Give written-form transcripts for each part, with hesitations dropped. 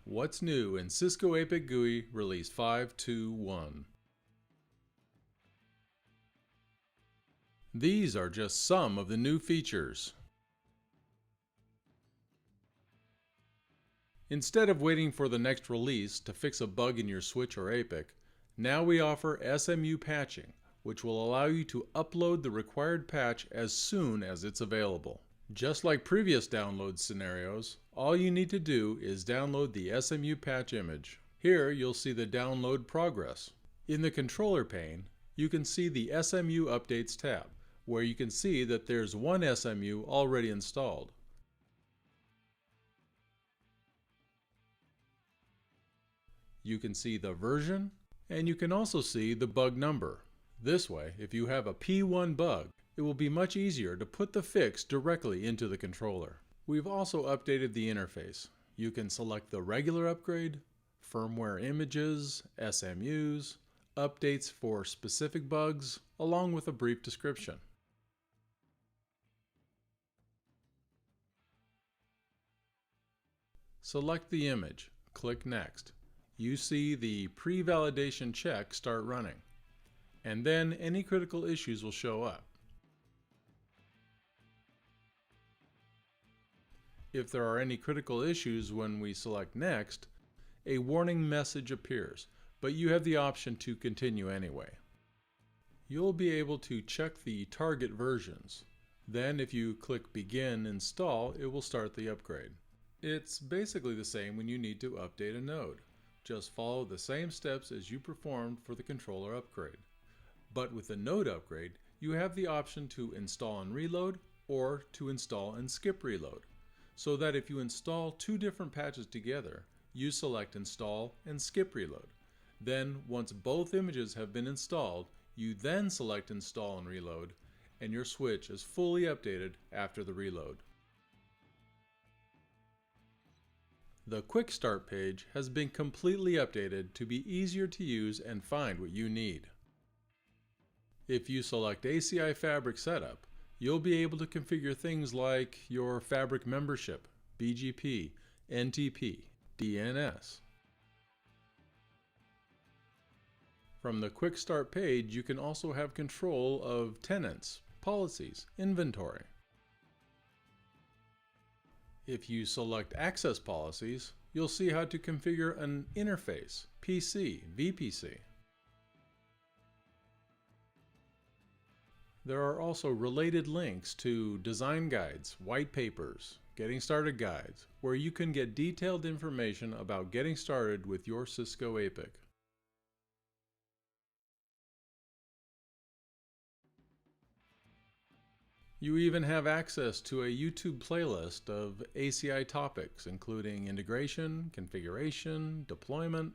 What's new in Cisco APIC GUI Release 5.2.1? These are just some of the new features. Instead of waiting for the next release to fix a bug in your switch or APIC, now we offer SMU patching, which will allow you to upload the required patch as soon as it's available. Just like previous download scenarios, all you need to do is download the SMU patch image. Here you'll see the download progress. In the controller pane, you can see the SMU Updates tab, where you can see that there's one SMU already installed. You can see the version, and you can also see the bug number. This way, if you have a P1 bug, it will be much easier to put the fix directly into the controller. We've also updated the interface. You can select the regular upgrade, firmware images, SMUs, updates for specific bugs, along with a brief description. Select the image, click Next. You see the pre-validation check start running, and then any critical issues will show up. If there are any critical issues when we select Next, a warning message appears, but you have the option to continue anyway. You'll be able to check the target versions. Then if you click Begin Install, it will start the upgrade. It's basically the same when you need to update a node. Just follow the same steps as you performed for the controller upgrade. But with the node upgrade, you have the option to install and reload or to install and skip reload, so that if you install two different patches together, you select Install and Skip Reload. Then, once both images have been installed, you then select Install and Reload, and your switch is fully updated after the reload. The Quick Start page has been completely updated to be easier to use and find what you need. If you select ACI Fabric Setup, you'll be able to configure things like your Fabric membership, BGP, NTP, DNS. From the Quick Start page, you can also have control of tenants, policies, inventory. If you select Access Policies, you'll see how to configure an interface, PC, VPC. There are also related links to design guides, white papers, getting started guides, where you can get detailed information about getting started with your Cisco APIC. You even have access to a YouTube playlist of ACI topics, including integration, configuration, deployment.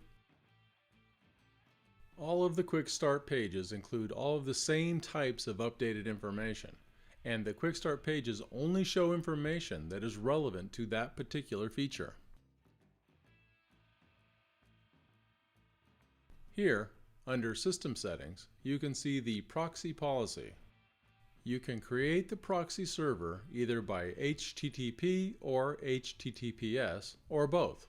All of the Quick Start pages include all of the same types of updated information, and the Quick Start pages only show information that is relevant to that particular feature. Here, under System Settings, you can see the proxy policy. You can create the proxy server either by HTTP or HTTPS, or both,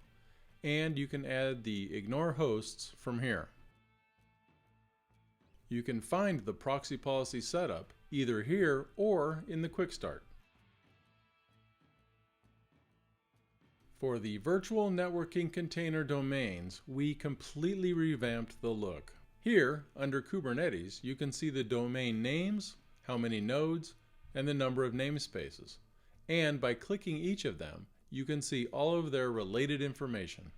and you can add the Ignore Hosts from here. You can find the proxy policy setup either here or in the Quick Start. For the virtual networking container domains, we completely revamped the look. Here, under Kubernetes, you can see the domain names, how many nodes, and the number of namespaces. And by clicking each of them, you can see all of their related information.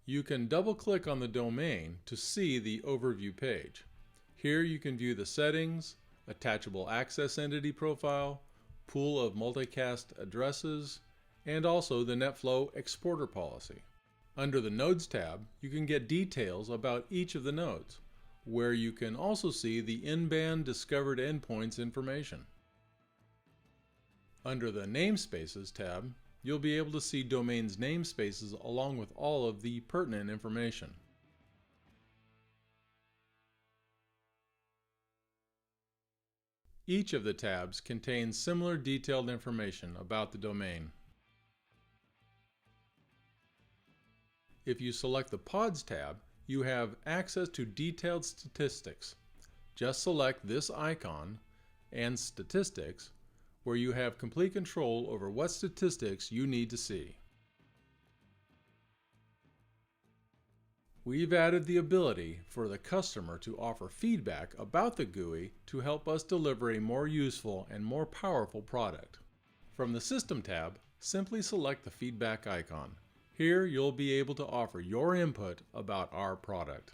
You can double-click on the domain to see the overview page. Here you can view the settings, attachable access entity profile, pool of multicast addresses, and also the NetFlow exporter policy. Under the Nodes tab, you can get details about each of the nodes, where you can also see the in-band discovered endpoints information. Under the Namespaces tab, you'll be able to see domains namespaces along with all of the pertinent information. Each of the tabs contains similar detailed information about the domain. If you select the Pods tab, you have access to detailed statistics. Just select this icon and Statistics, where you have complete control over what statistics you need to see. We've added the ability for the customer to offer feedback about the GUI to help us deliver a more useful and more powerful product. From the System tab, simply select the feedback icon. Here you'll be able to offer your input about our product.